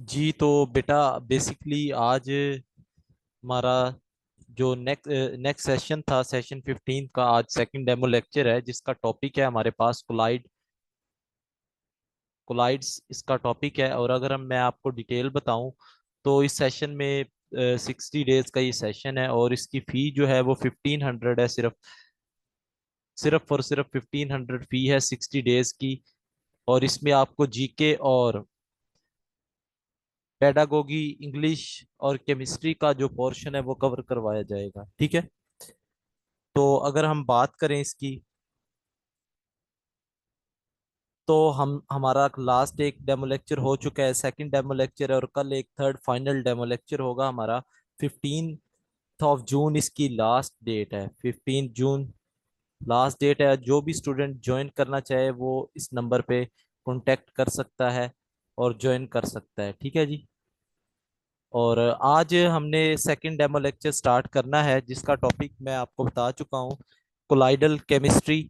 जी तो बेटा बेसिकली आज हमारा जो नेक्स्ट सेशन था, सेशन 15 का आज सेकंड डेमो लेक्चर है, जिसका टॉपिक है हमारे पास कोलाइड्स इसका टॉपिक है। और अगर मैं आपको डिटेल बताऊं तो इस सेशन में 60 डेज का ये सेशन है और इसकी फी जो है वो 1500 है। सिर्फ सिर्फ और सिर्फ 1500 फी है 60 डेज की। और इसमें आपको जीके और पेडागोगी, इंग्लिश और केमिस्ट्री का जो पोर्शन है वो कवर करवाया जाएगा। ठीक है, तो अगर हम बात करें इसकी, तो हम हमारा लास्ट एक डेमो लेक्चर हो चुका है, सेकंड डेमो लेक्चर है, और कल एक थर्ड फाइनल डेमो लेक्चर होगा हमारा। 15 जून इसकी लास्ट डेट है। 15 जून लास्ट डेट है। जो भी स्टूडेंट ज्वाइन करना चाहे वो इस नंबर पे कांटेक्ट कर सकता है और ज्वाइन कर सकता है। ठीक है जी। और आज हमने सेकंड डेमो लेक्चर स्टार्ट करना है, जिसका टॉपिक मैं आपको बता चुका हूँ, कोलाइडल केमिस्ट्री।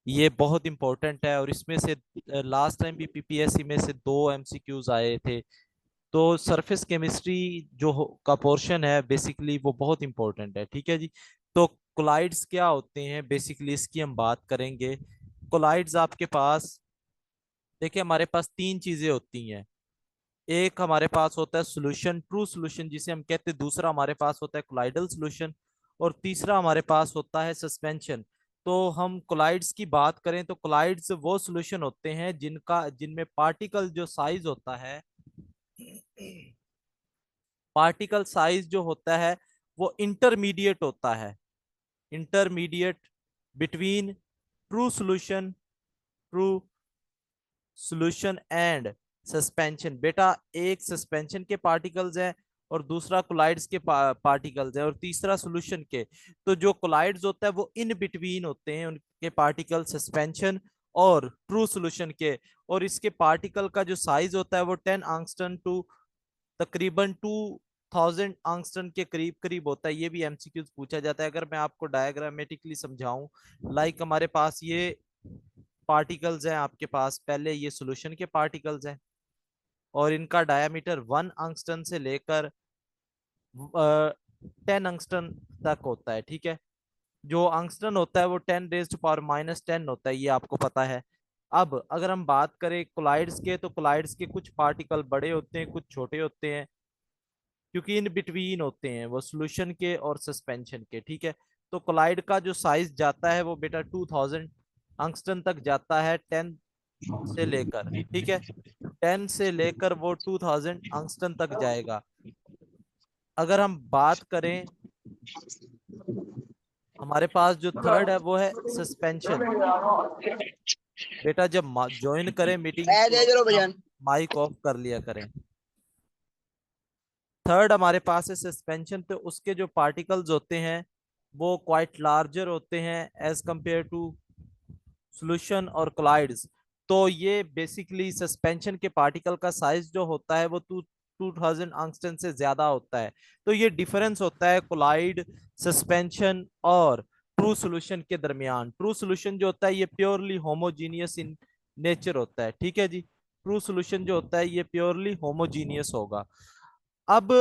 ये बहुत इंपॉर्टेंट है और इसमें से लास्ट टाइम भी पीपीएससी में से 2 एमसीक्यूज आए थे। तो सरफेस केमिस्ट्री का पोर्शन है बेसिकली वो बहुत इंपॉर्टेंट है। ठीक है जी। तो कोलाइड्स क्या होते हैं बेसिकली इसकी हम बात करेंगे। कोलाइड्स आपके पास, देखिए हमारे पास तीन चीजें होती हैं। एक हमारे पास होता है सोल्यूशन, ट्रू सोल्यूशन जिसे हम कहते हैं। दूसरा हमारे पास होता है कोलाइडल सोल्यूशन। और तीसरा हमारे पास होता है सस्पेंशन। तो हम कोलाइड्स की बात करें तो कोलाइड्स वो सोल्यूशन होते हैं जिनमें पार्टिकल जो साइज होता है, पार्टिकल साइज जो होता है वो इंटरमीडिएट होता है। Intermediate between true solution, true solution and suspension. बेटा एक सस्पेंशन के पार्टिकल्स हैं और दूसरा कोलाइड्स के पार्टिकल्स है और तीसरा सॉल्यूशन के। तो जो कोलाइड्स होता है वो इन बिटवीन होते हैं उनके पार्टिकल, सस्पेंशन और ट्रू सॉल्यूशन के। और इसके पार्टिकल का जो साइज होता है वो 10 एंगस्ट्रॉम टू तकरीबन 2000 एंगस्ट्रॉम के करीब करीब होता है। ये भी एमसीक्यूज पूछा जाता है। अगर मैं आपको डायग्रामेटिकली समझाऊं, लाइक हमारे पास ये पार्टिकल्स हैं, आपके पास पहले ये सॉल्यूशन के पार्टिकल्स हैं और इनका डायमीटर 1 एंगस्ट्रॉम से लेकर 10 एंगस्ट्रॉम तक होता है। ठीक है, जो अंगस्टन होता है वो 10 रेज़ टू पावर -10 होता है, ये आपको पता है। अब अगर हम बात करें कोलाइड्स के, तो कोलाइड्स के कुछ पार्टिकल बड़े होते हैं, कुछ छोटे होते हैं, क्योंकि इन बिटवीन होते हैं वो सॉल्यूशन के और सस्पेंशन के। ठीक है, तो कोलाइड का जो साइज जाता है वो बेटा 2000 एंगस्ट्रॉम तक जाता है, 10 से लेकर। ठीक है, 10 से लेकर वो 2000 एंगस्ट्रॉम तक जाएगा। अगर हम बात करें, हमारे पास जो थर्ड है वो है सस्पेंशन। बेटा जब ज्वाइन करें मीटिंग ए तो दे जरो अपना भजन। माइक ऑफ कर लिया करें। थर्ड हमारे पास है सस्पेंशन। तो उसके जो पार्टिकल्स होते हैं वो क्वाइट लार्जर होते हैं एज कंपेयर टू सॉल्यूशन और कोलाइड्स। तो ये बेसिकली सस्पेंशन के पार्टिकल का साइज जो होता है वो 2000 एंगस्ट्रॉम से ज्यादा होता है। तो ये डिफरेंस होता है कोलाइड, सस्पेंशन और ट्रू सॉल्यूशन के दरमियान। ट्रू सॉल्यूशन जो होता है ये प्योरली होमोजीनियस इन नेचर होता है। ठीक है जी, ट्रू सॉल्यूशन जो होता है ये प्योरली होमोजीनियस होगा। अब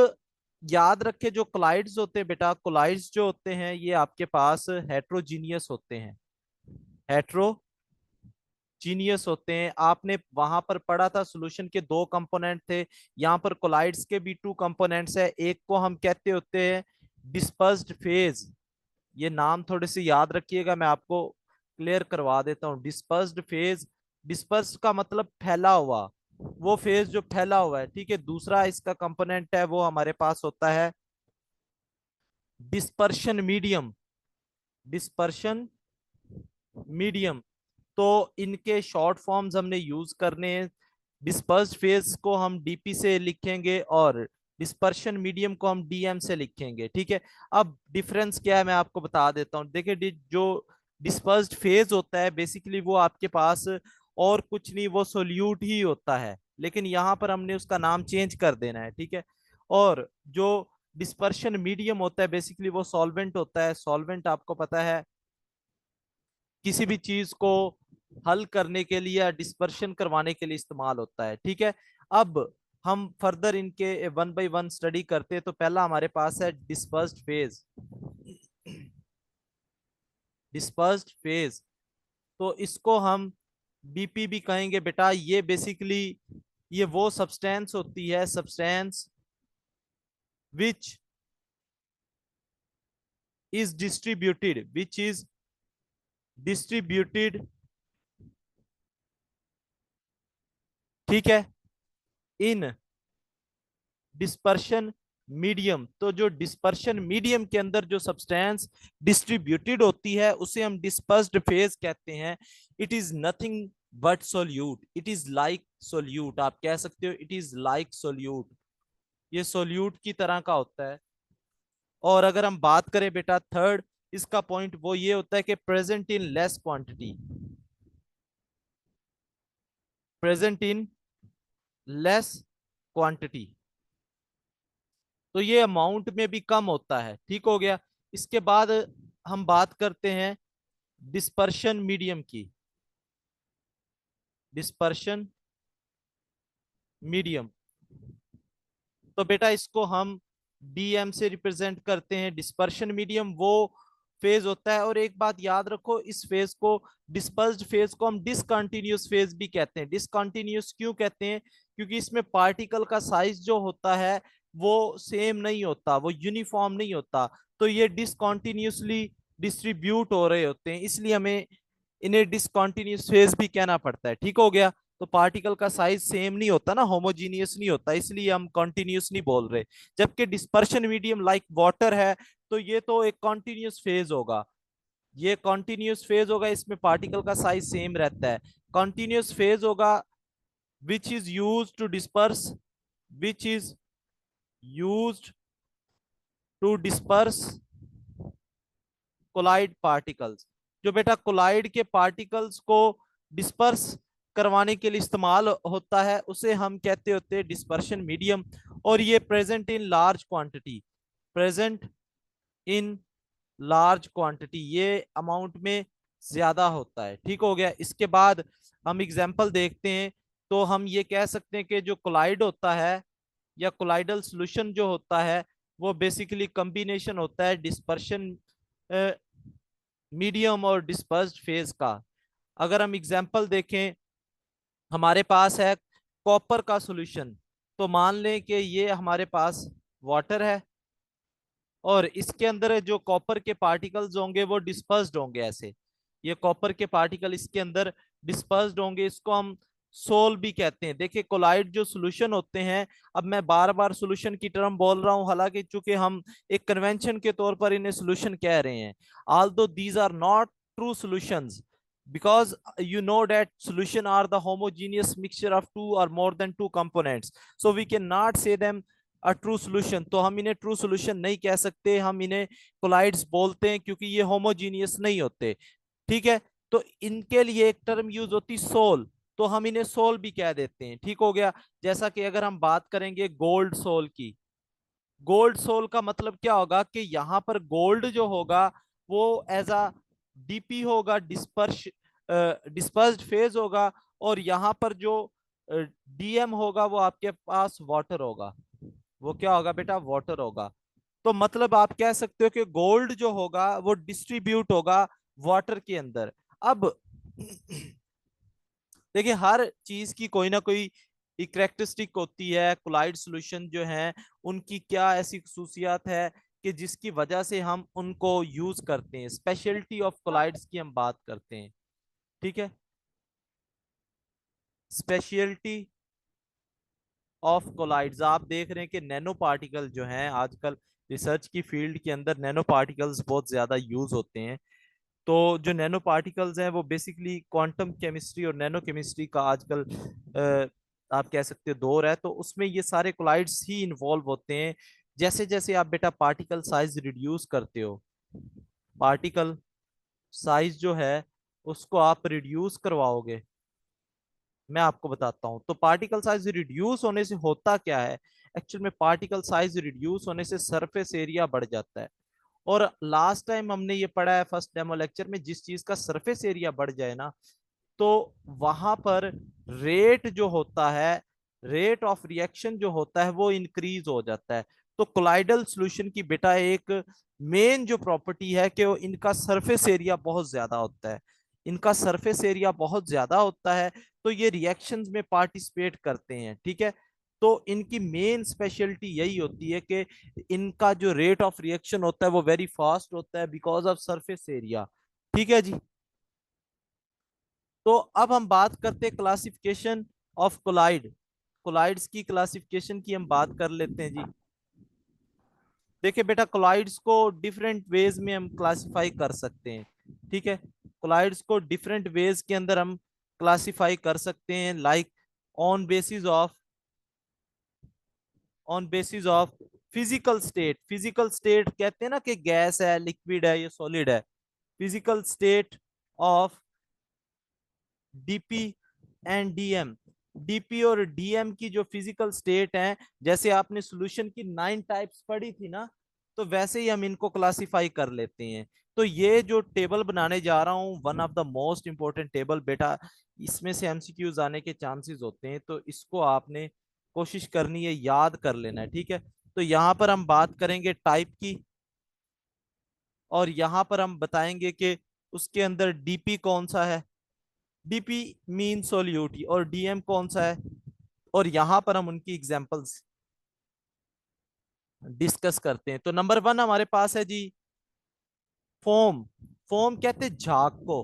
याद रखे जो कोलाइड्स होते हैं बेटा, कोलाइड्स जो होते हैं ये आपके पास हेट्रोजीनियस होते हैं। हेट्रोजीनियस होते हैं। आपने वहां पर पढ़ा था सॉल्यूशन के दो कंपोनेंट थे, यहाँ पर कोलाइड्स के भी 2 कंपोनेंट्स है। एक को हम कहते होते हैं डिस्पर्स्ड फेज। ये नाम थोड़े से याद रखिएगा, मैं आपको क्लियर करवा देता हूँ। डिस्पर्स्ड फेज, डिस्पर्स का मतलब फैला हुआ, वो फेज जो फैला हुआ है। ठीक है, दूसरा इसका कंपोनेंट है वो हमारे पास होता है डिस्पर्शन मीडियम। डिस्पर्शन मीडियम, तो इनके शॉर्ट फॉर्म्स हमने यूज करने हैं। डिस्पर्स्ड फेज को हम डीपी से लिखेंगे और डिस्पर्शन मीडियम को हम डीएम से लिखेंगे। ठीक है, अब डिफरेंस क्या है मैं आपको बता देता हूँ। देखिए जो डिस्पर्स्ड फेज होता है बेसिकली वो आपके पास और कुछ नहीं, वो सोल्यूट ही होता है, लेकिन यहाँ पर हमने उसका नाम चेंज कर देना है। ठीक है, और जो डिस्पर्शन मीडियम होता है बेसिकली वो सॉल्वेंट होता है। सॉल्वेंट आपको पता है किसी भी चीज को हल करने के लिए या डिस्पर्शन करवाने के लिए इस्तेमाल होता है। ठीक है, अब हम फर्दर इनके वन बाय वन स्टडी करते हैं। तो पहला हमारे पास है डिस्पर्स्ड फेज। डिस्पर्स्ड फेज, तो इसको हम बीपी भी कहेंगे बेटा। ये बेसिकली ये वो सब्सटेंस होती है, substance which is distributed, which is distributed, ठीक है, इन डिस्पर्शन मीडियम। तो जो डिस्पर्शन मीडियम के अंदर जो सब्सटेंस डिस्ट्रीब्यूटेड होती है उसे हम डिस्पर्स्ड फेज कहते हैं। It is nothing but solute, it is like solute, आप कह सकते हो इट इज लाइक सोल्यूट, ये सोल्यूट की तरह का होता है। और अगर हम बात करें बेटा थर्ड, इसका पॉइंट वो ये होता है कि present in less quantity, present in less quantity, तो ये अमाउंट में भी कम होता है। ठीक हो गया। इसके बाद हम बात करते हैं डिस्पर्शन मीडियम की। डिस्पर्शन मीडियम, तो बेटा इसको हम डीएम से रिप्रेजेंट करते हैं। डिस्पर्शन मीडियम वो फेज होता है, और एक बात याद रखो, इस फेज को, डिस्पर्स्ड फेज को हम डिसकंटिन्यूस फेज भी कहते हैं। डिसकंटिन्यूस क्यों कहते हैं? क्योंकि इसमें पार्टिकल का साइज जो होता है वो सेम नहीं होता, वो यूनिफॉर्म नहीं होता, तो ये डिसकंटिन्यूसली डिस्ट्रीब्यूट हो रहे होते हैं, इसलिए हमें इन्हें डिसकंटिन्यूस फेज भी कहना पड़ता है। ठीक हो गया। तो पार्टिकल का साइज सेम नहीं होता ना, होमोजीनियस नहीं होता, इसलिए हम कॉन्टिन्यूस नहीं बोल रहे। जबकि डिस्पर्शन मीडियम लाइक वाटर है, तो ये तो एक कॉन्टिन्यूस फेज होगा, ये कॉन्टिन्यूस फेज होगा, इसमें पार्टिकल का साइज सेम रहता है। कॉन्टिन्यूस फेज होगा which is use to disperse, which is use to disperse colloid particles. जो बेटा कोलाइड के पार्टिकल्स को डिस्पर्स करवाने के लिए इस्तेमाल होता है उसे हम कहते होते हैं डिस्पर्शन मीडियम। और ये present in large quantity, present in large quantity, ये अमाउंट में ज्यादा होता है। ठीक हो गया। इसके बाद हम एग्जांपल देखते हैं, तो हम ये कह सकते हैं कि जो कोलाइड होता है या कोलाइडल सॉल्यूशन जो होता है वो बेसिकली कॉम्बिनेशन होता है डिस्पर्शन मीडियम और डिस्पर्स्ड फेज का। अगर हम एग्जांपल देखें, हमारे पास है कॉपर का सॉल्यूशन, तो मान लें कि ये हमारे पास वाटर है और इसके अंदर जो कॉपर के पार्टिकल्स होंगे वो डिस्पर्स्ड होंगे ऐसे, ये कॉपर के पार्टिकल इसके अंदर डिस्पर्स्ड होंगे, इसको हम सोल भी कहते हैं। देखिए कोलाइड जो सॉल्यूशन होते हैं, अब मैं बार बार सॉल्यूशन की टर्म बोल रहा हूं, हालांकि चूंकि हम एक कन्वेंशन के तौर पर इन्हें सॉल्यूशन कह रहे हैं, although these are not true solutions, because you know that solution are the homogeneous mixture of two or more than two components, so we cannot say them a true solution। तो हम इन्हें true solution नहीं कह सकते, हम इन्हें collides बोलते हैं क्योंकि ये होमोजीनियस नहीं होते। ठीक है। तो इनके लिए एक टर्म यूज होती सोल, तो हम इन्हें सोल भी कह देते हैं। ठीक हो गया। जैसा कि अगर हम बात करेंगे गोल्ड सोल की, गोल्ड सोल का मतलब क्या होगा कि यहाँ पर गोल्ड जो होगा वो एज अ डीपी होगा, डिस्पर्स्ड फेज होगा, और यहाँ पर जो डीएम होगा वो आपके पास वाटर होगा। वो क्या होगा बेटा? वाटर होगा। तो मतलब आप कह सकते हो कि गोल्ड जो होगा वो डिस्ट्रीब्यूट होगा वाटर के अंदर। अब देखिए हर चीज की कोई ना कोई कैरेक्टरिस्टिक होती है। कोलाइड सॉल्यूशन जो है उनकी क्या ऐसी खसूसियात है कि जिसकी वजह से हम उनको यूज करते हैं, स्पेशलिटी ऑफ कोलाइड्स की हम बात करते हैं। ठीक है। स्पेशलिटी ऑफ कोलाइड्स, आप देख रहे हैं कि नैनो पार्टिकल जो हैं आजकल रिसर्च की फील्ड के अंदर नैनो पार्टिकल्स बहुत ज्यादा यूज होते हैं। तो जो नैनो पार्टिकल्स हैं वो बेसिकली क्वांटम केमिस्ट्री और नैनो केमिस्ट्री का आजकल आप कह सकते हो दौर है, तो उसमें ये सारे कोलाइड्स ही इन्वॉल्व होते हैं। जैसे जैसे आप बेटा पार्टिकल साइज रिड्यूस करते हो, पार्टिकल साइज जो है उसको आप रिड्यूस करवाओगे, मैं आपको बताता हूं। तो पार्टिकल साइज रिड्यूस होने से होता क्या है? एक्चुअल में पार्टिकल साइज रिड्यूस होने से सरफेस एरिया बढ़ जाता है। और लास्ट टाइम हमने ये पढ़ा है फर्स्ट डेमो लेक्चर में, जिस चीज का सरफेस एरिया बढ़ जाए ना, तो वहां पर रेट जो होता है रेट ऑफ रिएक्शन जो होता है वो इंक्रीज हो जाता है। तो कोलाइडल सॉल्यूशन की बेटा एक मेन जो प्रॉपर्टी है कि वो इनका सरफेस एरिया बहुत ज्यादा होता है। इनका सरफेस एरिया बहुत ज्यादा होता है, तो ये रिएक्शंस में पार्टिसिपेट करते हैं, ठीक है। तो इनकी मेन स्पेशलिटी यही होती है कि इनका जो रेट ऑफ रिएक्शन होता है वो वेरी फास्ट होता है बिकॉज ऑफ सरफेस एरिया, ठीक है जी। तो अब हम बात करते हैं क्लासिफिकेशन ऑफ कोलाइड। कोलाइड्स की क्लासिफिकेशन की हम बात कर लेते हैं जी। देखिए बेटा, कोलाइड्स को डिफरेंट वेज में हम क्लासिफाई कर सकते हैं, ठीक है। कोलाइड्स को डिफरेंट वेज के अंदर हम क्लासिफाई कर सकते हैं, like on basis of on basis of physical state. Physical state कहते हैं ना कि गैस है, लिक्विड है, ये सॉलिड है। Physical state of DP and DM. DP और डीएम की जो फिजिकल स्टेट है, जैसे आपने सॉल्यूशन की 9 टाइप्स पढ़ी थी ना, तो वैसे ही हम इनको क्लासिफाई कर लेते हैं। तो ये जो टेबल बनाने जा रहा हूं, one of the most important table बेटा, इसमें से एमसीक्यूज आने के चांसेस होते हैं, तो इसको आपने कोशिश करनी है, याद कर लेना है, ठीक है। तो यहाँ पर हम बात करेंगे टाइप की, और यहाँ पर हम बताएंगे कि उसके अंदर डीपी कौन सा है, डीपी मीन सोल्यूटी, और डीएम कौन सा है, और यहां पर हम उनकी एग्जांपल्स डिस्कस करते हैं। तो नंबर 1 हमारे पास है जी फोम। फोम कहते हैं झाग को,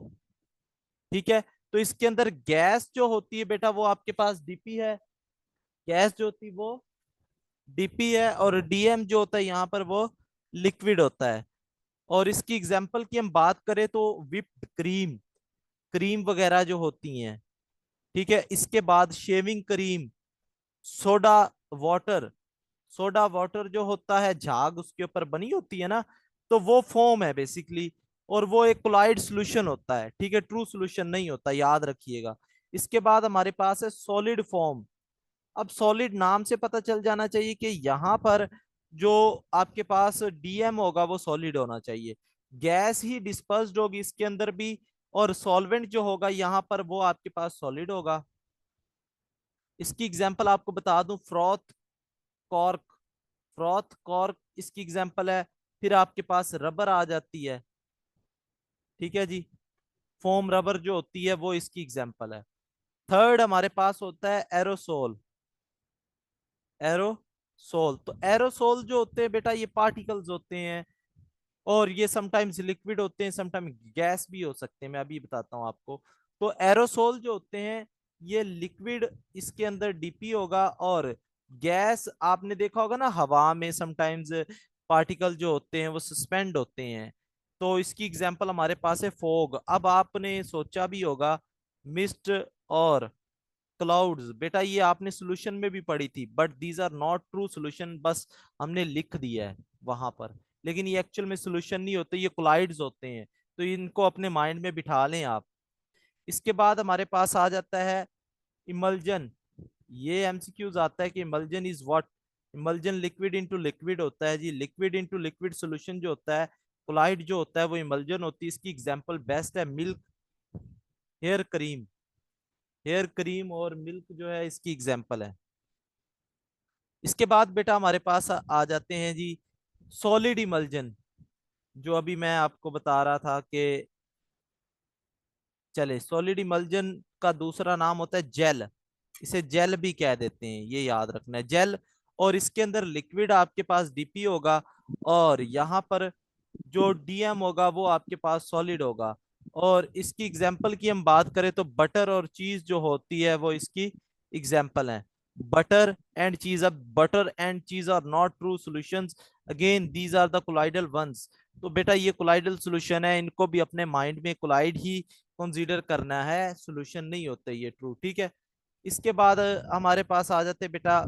ठीक है। तो इसके अंदर गैस जो होती है बेटा वो आपके पास डीपी है, गैस जो होती है वो डीपी है, और डीएम जो होता है यहाँ पर वो लिक्विड होता है। और इसकी एग्जांपल की हम बात करें तो विप्ड क्रीम, क्रीम वगैरह जो होती हैं, ठीक है। इसके बाद shaving cream, soda water, soda water जो होता है झाग उसके ऊपर बनी होती है ना, तो वो फोम है बेसिकली। और वो एक कोलाइड सॉल्यूशन होता है, ठीक है, ट्रू सॉल्यूशन नहीं होता, याद रखिएगा। इसके बाद हमारे पास है सॉलिड फॉर्म। अब सॉलिड नाम से पता चल जाना चाहिए कि यहाँ पर जो आपके पास डीएम होगा वो सॉलिड होना चाहिए, गैस ही डिस्पर्स्ड होगी इसके अंदर भी, और सॉल्वेंट जो होगा यहाँ पर वो आपके पास सॉलिड होगा। इसकी एग्जांपल आपको बता दूं, फ्रॉथ कॉर्क, फ्रॉथ कॉर्क इसकी एग्जांपल है। फिर आपके पास रबर आ जाती है, ठीक है जी, फोम रबर जो होती है वो इसकी एग्जांपल है। थर्ड हमारे पास होता है एरोसोल। एरोसोल, तो एरोसोल जो होते हैं बेटा ये पार्टिकल्स होते हैं, और ये समटाइम्स लिक्विड होते हैं, समटाइम्स गैस भी हो सकते हैं, मैं अभी बताता हूँ आपको। तो एरोसोल जो होते हैं ये लिक्विड, इसके अंदर डीपी होगा, और गैस आपने देखा होगा ना हवा में समटाइम्स पार्टिकल जो होते हैं वो सस्पेंड होते हैं। तो इसकी एग्जांपल हमारे पास है फॉग। अब आपने सोचा भी होगा मिस्ट और क्लाउड्स, बेटा ये आपने सॉल्यूशन में भी पढ़ी थी, but these are not true solution, बस हमने लिख दिया है वहां पर, लेकिन ये एक्चुअल में सॉल्यूशन नहीं होते, ये कोलाइड्स होते हैं। तो इनको अपने माइंड में बिठा लें आप। इसके बाद हमारे पास आ जाता है इमल्जन। ये एमसीक्यूज आता है कि emulsion is what. Emulsion liquid into liquid होता है जी, लिक्विड इनटू लिक्विड सॉल्यूशन जो होता है, कोलाइड जो होता है वो इमल्जन होती है। इसकी एग्जांपल बेस्ट है milk, hair cream, hair cream और मिल्क जो है इसकी एग्जांपल है। इसके बाद बेटा हमारे पास आ जाते हैं जी सॉलिड इमल्जन, जो अभी मैं आपको बता रहा था कि चले, सॉलिड इमल्जन का दूसरा नाम होता है जेल। इसे जेल भी कह देते हैं, ये याद रखना है, जेल। और इसके अंदर लिक्विड आपके पास डीपी होगा, और यहाँ पर जो डीएम होगा वो आपके पास सॉलिड होगा। और इसकी एग्जांपल की हम बात करें तो बटर और चीज जो होती है वो इसकी एग्जांपल है। बटर एंड चीज, अब butter and cheese are not true solutions, again these are the colloidal ones. तो बेटा ये कोलाइडल सॉल्यूशन है, इनको भी अपने माइंड में कोलाइड ही कंसीडर करना है, सॉल्यूशन नहीं होते ये ट्रू, ठीक है। इसके बाद हमारे पास आ जाते हैं बेटा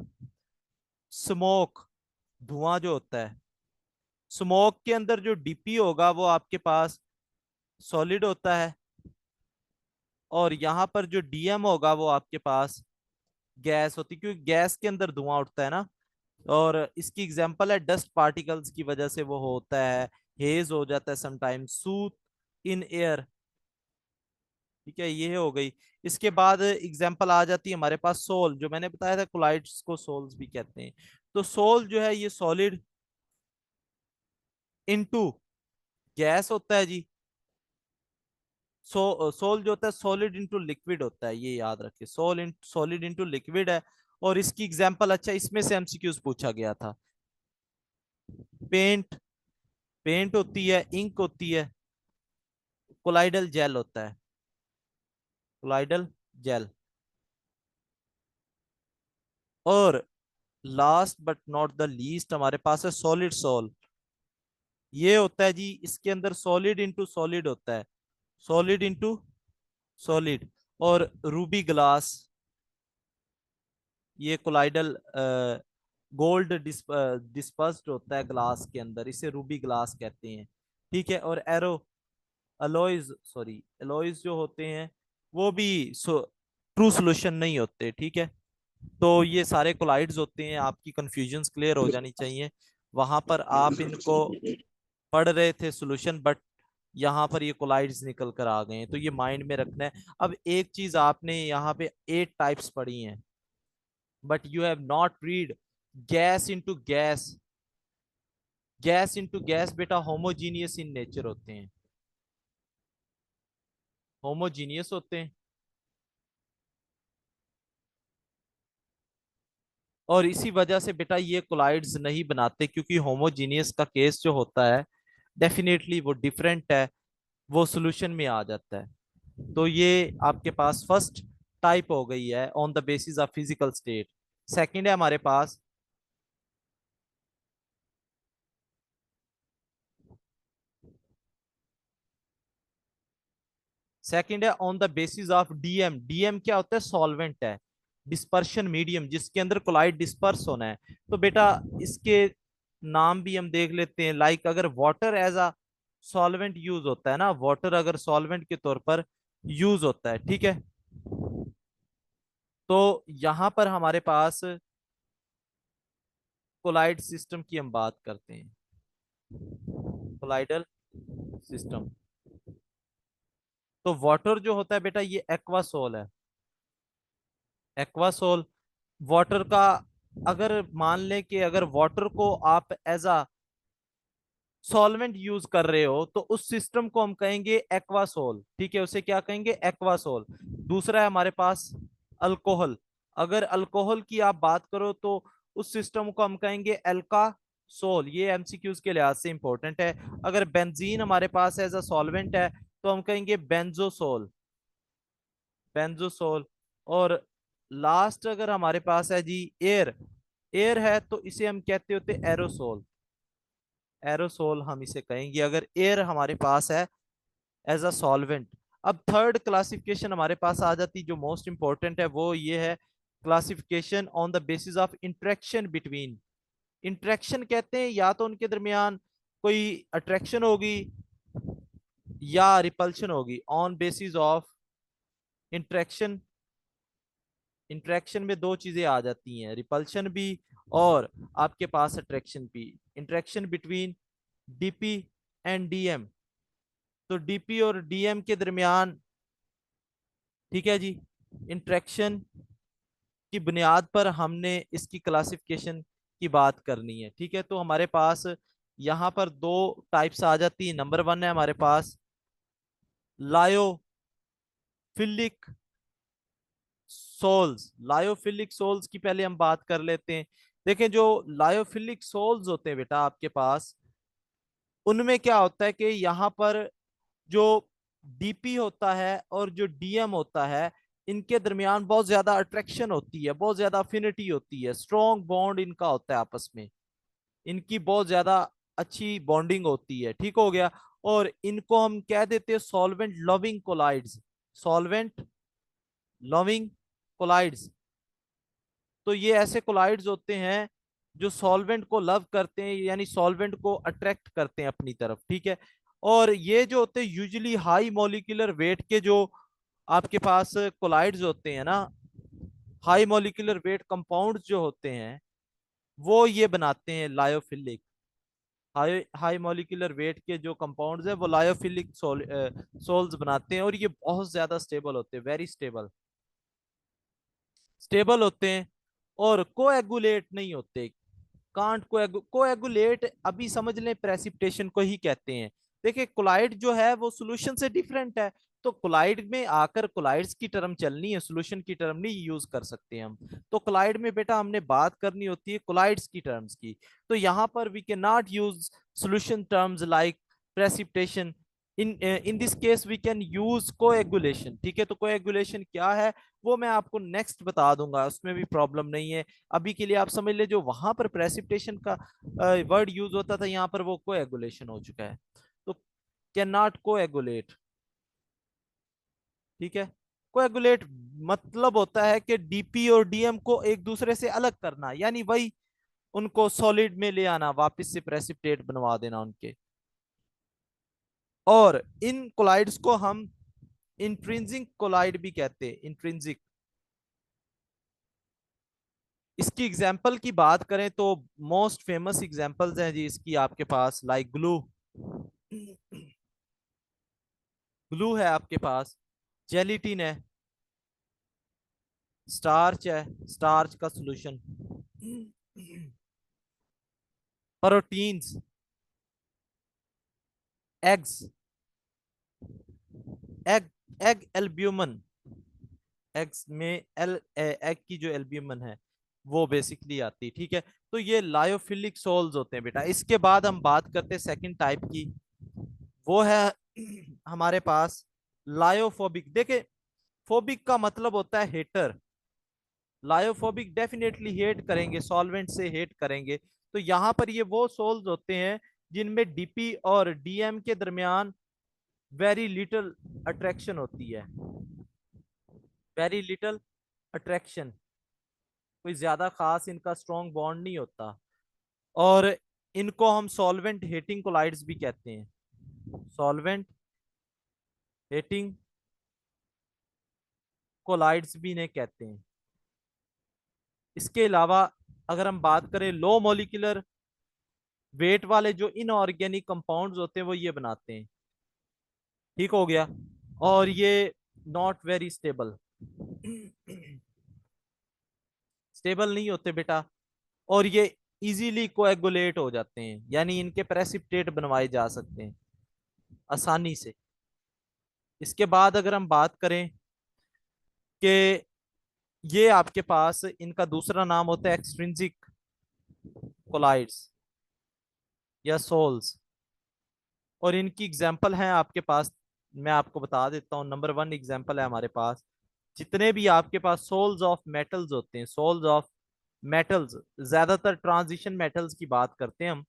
स्मोक, धुआं जो होता है। स्मोक के अंदर जो डीपी होगा वो आपके पास सॉलिड होता है, और यहाँ पर जो डीएम होगा वो आपके पास गैस होती है, क्योंकि गैस के अंदर धुआं उठता है ना। और इसकी एग्जांपल है डस्ट पार्टिकल्स की वजह से वो होता है, हेज हो जाता है समटाइम्स, सूट इन एयर। ठीक है, ये हो गई। इसके बाद एग्जाम्पल आ जाती है हमारे पास सोल, जो मैंने बताया था कोलाइड्स को सोल्स भी कहते हैं। तो सोल जो है ये सॉलिड इनटू गैस होता है जी। सोल जो होता है सॉलिड इंटू लिक्विड होता है, ये याद रखिए, सॉलिड इंटू लिक्विड है। और इसकी एग्जांपल, अच्छा इसमें से एमसीक्यूज पूछा गया था। पेंट, पेंट होती है, इंक होती है, कोलाइडल जेल होता है, कोलाइडल जेल। और last but not the least हमारे पास है सॉलिड सोल। ये होता है जी, इसके अंदर सॉलिड इंटू सॉलिड होता है, सॉलिड इंटू सॉलिड। और रूबी ग्लास, ये कोलाइडल गोल्ड डिस्पर्स्ड होता है ग्लास के अंदर, इसे रूबी ग्लास कहते हैं। ठीक है, और एरो अलोइज, सॉरी एलोइज जो होते हैं वो भी ट्रू सोल्यूशन नहीं होते। ठीक है, तो ये सारे कोलाइड्स होते हैं, आपकी कंफ्यूजन्स क्लियर हो जानी चाहिए। वहां पर आप इनको पढ़ रहे थे सॉल्यूशन, बट यहाँ पर ये कोलाइड्स निकल कर आ गए हैं, तो ये माइंड में रखना है। अब एक चीज आपने यहाँ पे 8 टाइप्स पढ़ी हैं, but you have not read gas into gas. Gas into gas बेटा होमोजीनियस इन नेचर होते हैं, होमोजीनियस होते हैं। और इसी वजह से बेटा ये कोलाइड्स नहीं बनाते, क्योंकि होमोजीनियस का केस जो होता है डेफिनेटली वो डिफरेंट है, वो सॉल्यूशन में आ जाता है। तो ये आपके पास फर्स्ट टाइप हो गई है on the basis of physical state. Second है हमारे पास, सेकंड है on the basis of DM. DM क्या होता है? सॉल्वेंट है, डिस्पर्शन मीडियम, जिसके अंदर कोलाइड डिस्पर्स होना है। तो बेटा इसके नाम भी हम देख लेते हैं, लाइक अगर water as a solvent use होता है ना, वाटर अगर सॉल्वेंट के तौर पर यूज होता है, ठीक है, तो यहां पर हमारे पास कोलाइड सिस्टम की हम बात करते हैं, कोलाइडल सिस्टम। तो वाटर जो होता है बेटा ये एक्वासोल है, एक्वासोल वाटर का। अगर मान लें कि अगर वाटर को आप एज अ सॉल्वेंट यूज कर रहे हो, तो उस सिस्टम को हम कहेंगे एक्वासोल। ठीक है, उसे क्या कहेंगे? एक्वासोल। दूसरा है हमारे पास अल्कोहल। अगर अल्कोहल की आप बात करो तो उस सिस्टम को हम कहेंगे एल्का सोल। ये एमसीक्यूज के लिहाज से इंपॉर्टेंट है। अगर बेंजीन हमारे पास एज अ सॉल्वेंट है तो हम कहेंगे बेंजोसोल, बेंजोसोल। और लास्ट अगर हमारे पास है जी एयर, एयर है तो इसे हम कहते होते एरोसोल, एरोसोल हम इसे कहेंगे अगर एयर हमारे पास है एज अ सॉल्वेंट। अब थर्ड क्लासिफिकेशन हमारे पास आ जाती, जो मोस्ट इंपॉर्टेंट है, वो ये है classification on the basis of interaction between. Interaction कहते हैं या तो उनके दरमियान कोई अट्रैक्शन होगी या रिपल्शन होगी, on basis of interaction. Interaction में दो चीजें आ जाती हैं, रिपल्शन भी और आपके पास अट्रैक्शन भी। Interaction between DP and DM, तो डीपी और डीएम के दरमियान, ठीक है जी, इंटरेक्शन की बुनियाद पर हमने इसकी क्लासिफिकेशन की बात करनी है। ठीक है, तो हमारे पास यहाँ पर दो टाइप्स आ जाती है। नंबर वन है हमारे पास लायोफिलिक सोल्स। लायोफिलिक सोल्स की पहले हम बात कर लेते हैं। देखें, जो लायोफिलिक सोल्स होते हैं बेटा आपके पास, उनमें क्या होता है कि यहाँ पर जो डीपी होता है और जो डीएम होता है, इनके दरमियान बहुत ज्यादा अट्रैक्शन होती है, बहुत ज्यादा अफिनिटी होती है, स्ट्रॉन्ग बॉन्ड इनका होता है आपस में, इनकी बहुत ज्यादा अच्छी बॉन्डिंग होती है। ठीक हो गया। और इनको हम कह देते हैं solvent loving colloids, solvent loving colloids. तो ये ऐसे कोलाइड्स होते हैं जो सॉल्वेंट को लव करते हैं, यानी सॉल्वेंट को अट्रैक्ट करते हैं अपनी तरफ। ठीक है, और ये जो होते हैं यूजुअली हाई मॉलिक्यूलर वेट के जो आपके पास कोलाइड्स होते हैं ना, हाई मॉलिक्यूलर वेट कंपाउंड्स जो होते हैं, वो ये बनाते हैं lyophilic. High high molecular weight के जो कंपाउंड्स है वो लायोफिलिक सोल्स बनाते हैं, और ये बहुत ज्यादा स्टेबल होते हैं, वेरी स्टेबल स्टेबल होते हैं, और कोएगुलेट नहीं होते। कांट कोएगुलेट, अभी समझ लें प्रेसिपिटेशन को ही कहते हैं। देखिए कोलाइड जो है वो सॉल्यूशन से डिफरेंट है, तो कोलाइड में आकर कोलाइड्स की टर्म चलनी है, सॉल्यूशन की टर्म नहीं यूज कर सकते हम। तो कोलाइड में बेटा हमने बात करनी होती है कोलाइड्स की टर्म्स की। तो यहाँ पर we can not use solution terms like precipitation. In this case we can use coagulation. ठीक है, तो कोएगुलेशन क्या है वो मैं आपको नेक्स्ट बता दूंगा, उसमें भी प्रॉब्लम नहीं है। अभी के लिए आप समझ ले, जो वहां पर प्रेसिपिटेशन का वर्ड यूज होता था, यहाँ पर वो कोएगुलेशन हो चुका है। तो कैन नॉट कोएगुलेट। ठीक है, कोएगुलेट मतलब होता है कि डीपी और डीएम को एक दूसरे से अलग करना, यानी वही उनको सॉलिड में ले आना, वापस से प्रेसिपिटेट बनवा देना उनके। और इन कोलाइड्स को हम इंट्रिंसिक कोलाइड भी कहते हैं, इंट्रिंसिक। इसकी एग्जाम्पल की बात करें तो मोस्ट फेमस एग्जाम्पल्स हैं जी इसकी आपके पास, लाइक ग्लू। ग्लू है आपके पास, जेलिटिन है, स्टार्च है, स्टार्च का solution, proteins, eggs, egg egg albumin, eggs में एग की जो एल्ब्यूमन है वो बेसिकली आती है। ठीक है, तो ये लायोफिलिक सोल्स होते हैं बेटा। इसके बाद हम बात करते हैं सेकंड टाइप की, वो है हमारे पास लायोफोबिक। देखे, फोबिक का मतलब होता है हेटर। लायोफोबिक डेफिनेटली हेट करेंगे, सॉल्वेंट से हेट करेंगे। तो यहाँ पर ये वो सोल्स होते हैं जिनमें डीपी और डीएम के दरमियान वेरी लिटिल अट्रैक्शन होती है, वेरी लिटिल अट्रैक्शन, कोई ज्यादा खास इनका स्ट्रॉन्ग बॉन्ड नहीं होता। और इनको हम सॉल्वेंट हेटिंग कोलाइड्स भी कहते हैं, सॉल्वेंट हेटिंग कोलाइड्स भी इन्हें कहते हैं। इसके अलावा अगर हम बात करें लो मॉलिक्यूलर वेट वाले जो इनऑर्गेनिक कंपाउंड्स होते हैं वो ये बनाते हैं। ठीक हो गया, और ये नॉट वेरी स्टेबल, स्टेबल नहीं होते बेटा, और ये इजीली कोएगुलेट हो जाते हैं, यानी इनके प्रेसिपिटेट बनवाए जा सकते हैं आसानी से। इसके बाद अगर हम बात करें कि ये आपके पास इनका दूसरा नाम होता है एक्सट्रिंसिक कोलाइड्स या सोल्स, और इनकी एग्जाम्पल हैं आपके पास। मैं आपको बता देता हूँ, नंबर वन एग्जाम्पल है हमारे पास, जितने भी आपके पास सोल्स ऑफ मेटल्स होते हैं, सोल्स ऑफ मेटल्स, ज्यादातर ट्रांजिशन मेटल्स की बात करते हैं हम।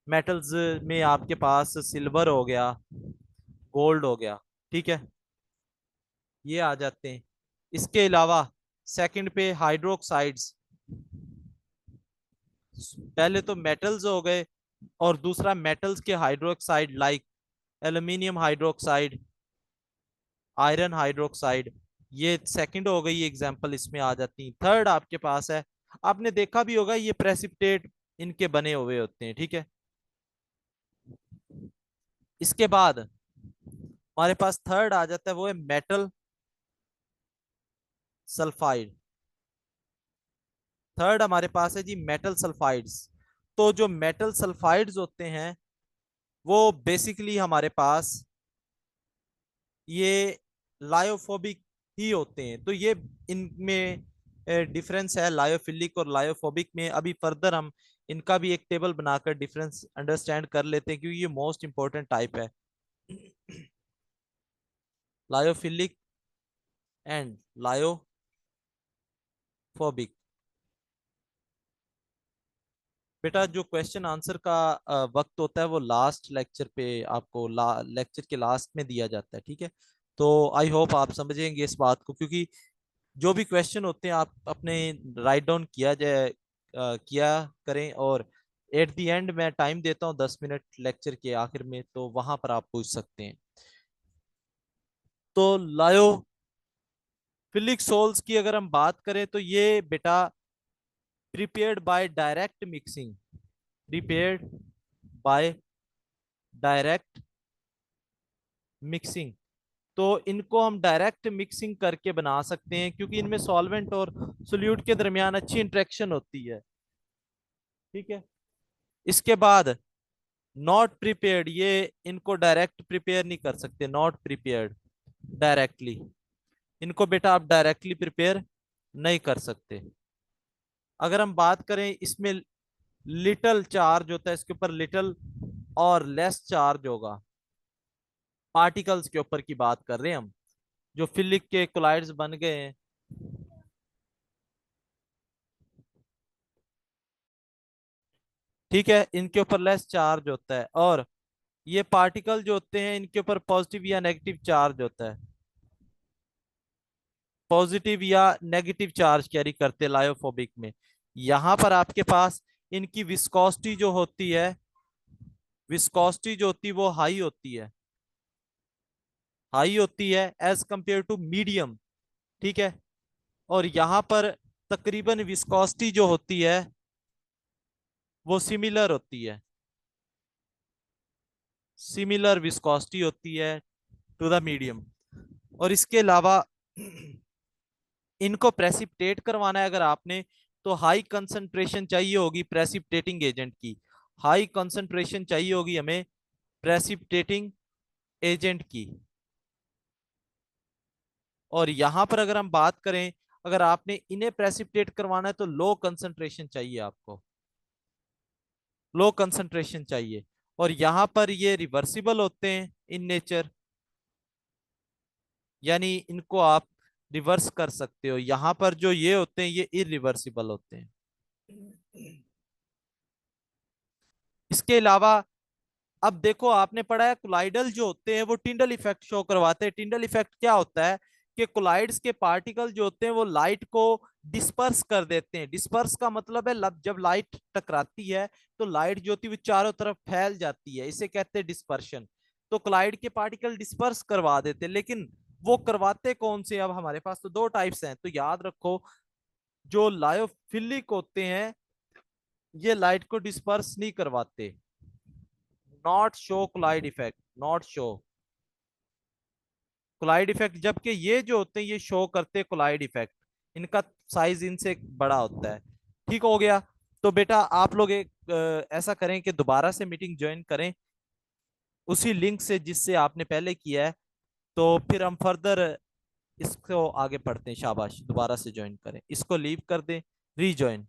मेटल्स में आपके पास सिल्वर हो गया, गोल्ड हो गया। ठीक है, ये आ जाते हैं। इसके अलावा सेकंड पे हाइड्रोक्साइड्स, पहले तो मेटल्स हो गए, और दूसरा मेटल्स के hydroxide like aluminium hydroxide, iron hydroxide, ये सेकंड हो गई एग्जांपल, इसमें आ जाती है। थर्ड आपके पास है, आपने देखा भी होगा ये प्रेसिपिटेट इनके बने हुए होते हैं। ठीक है, इसके बाद हमारे पास थर्ड आ जाता है, वो है मेटल सल्फाइड। थर्ड हमारे पास है जी मेटल सल्फाइड्स। तो जो मेटल सल्फाइड्स होते हैं वो बेसिकली हमारे पास ये लायोफोबिक ही होते हैं। तो ये इनमें डिफरेंस है लायोफिलिक और लायोफोबिक में। अभी फर्दर हम इनका भी एक टेबल बनाकर डिफरेंस अंडरस्टैंड कर लेते हैं, क्योंकि ये मोस्ट इंपॉर्टेंट टाइप है, लायोफिलिक एंड लायोफोबिक। बेटा जो क्वेश्चन आंसर का वक्त होता है वो लास्ट लेक्चर पे आपको लेक्चर के लास्ट में दिया जाता है। ठीक है, तो आई होप आप समझेंगे इस बात को, क्योंकि जो भी क्वेश्चन होते हैं आप अपने राइट डाउन किया जाए, किया करें, और एट द एंड मैं टाइम देता हूँ 10 मिनट लेक्चर के आखिर में, तो वहां पर आप पूछ सकते हैं। तो लायोफिलिक सोल्स की अगर हम बात करें तो ये बेटा prepared by direct mixing, prepared by direct mixing. तो इनको हम डायरेक्ट मिक्सिंग करके बना सकते हैं क्योंकि इनमें सॉल्वेंट और सोल्यूट के दरमियान अच्छी इंटरेक्शन होती है। ठीक है। इसके बाद नॉट प्रिपेयर्ड, ये इनको डायरेक्ट प्रिपेयर नहीं कर सकते, नॉट प्रिपेयर्ड डायरेक्टली, इनको बेटा आप डायरेक्टली प्रिपेयर नहीं कर सकते। अगर हम बात करें इसमें लिटल चार्ज होता है, इसके ऊपर लिटल और लेस चार्ज होगा, पार्टिकल्स के ऊपर की बात कर रहे हैं हम, जो फिलिक के कोलाइड्स बन गए हैं। ठीक है, इनके ऊपर लेस चार्ज होता है, और ये पार्टिकल जो होते हैं इनके ऊपर पॉजिटिव या नेगेटिव चार्ज होता है, पॉजिटिव या नेगेटिव चार्ज कैरी करते हैं लायोफोबिक में। यहां पर आपके पास इनकी विस्कोसिटी जो होती है, विस्कोसिटी जो होती है वो हाई होती है, हाई होती है एज कंपेयर टू मीडियम। ठीक है। और यहां पर तकरीबन विस्कोसिटी जो होती है वो सिमिलर होती है, सिमिलर विस्कोसिटी होती है टू द मीडियम। और इसके अलावा इनको प्रेसिपिटेट करवाना है अगर आपने, तो हाई कंसंट्रेशन चाहिए होगी प्रेसिपिटेटिंग एजेंट की, हाई कंसंट्रेशन चाहिए होगी हमें प्रेसिपिटेटिंग एजेंट की। और यहां पर अगर हम बात करें, अगर आपने इन्हें प्रेसिपिटेट करवाना है तो लो कंसंट्रेशन चाहिए आपको, लो कंसंट्रेशन चाहिए। और यहां पर ये रिवर्सिबल होते हैं इन नेचर, यानी इनको आप रिवर्स कर सकते हो। यहां पर जो ये होते हैं ये इरिवर्सिबल होते हैं। इसके अलावा अब देखो, आपने पढ़ा है कोलाइडल जो होते हैं वो टिंडल इफेक्ट शो करवाते हैं। टिंडल इफेक्ट क्या होता है कि कोलाइड्स के पार्टिकल जो होते हैं वो लाइट को डिस्पर्स कर देते हैं। डिस्पर्स का मतलब है जब लाइट टकराती है तो लाइट जो होती है वो चारों तरफ फैल जाती है, इसे कहते हैं डिस्पर्शन। तो कोलाइड के पार्टिकल डिस्पर्स करवा देते हैं, लेकिन वो करवाते कौन से? अब हमारे पास तो दो टाइप्स हैं, तो याद रखो, जो लायोफिलिक होते हैं ये लाइट को डिस्पर्स नहीं करवाते, not show colloid effect, not show colloid effect. जबकि ये जो होते हैं ये शो करते हैं कोलाइड इफेक्ट, इनका साइज इनसे बड़ा होता है। ठीक हो गया। तो बेटा आप लोग एक ऐसा करें कि दोबारा से मीटिंग ज्वाइन करें उसी लिंक से जिससे आपने पहले किया है, तो फिर हम फर्दर इसको आगे पढ़ते हैं। शाबाश, दोबारा से ज्वाइन करें, इसको लीव कर दें, रीज्वाइन।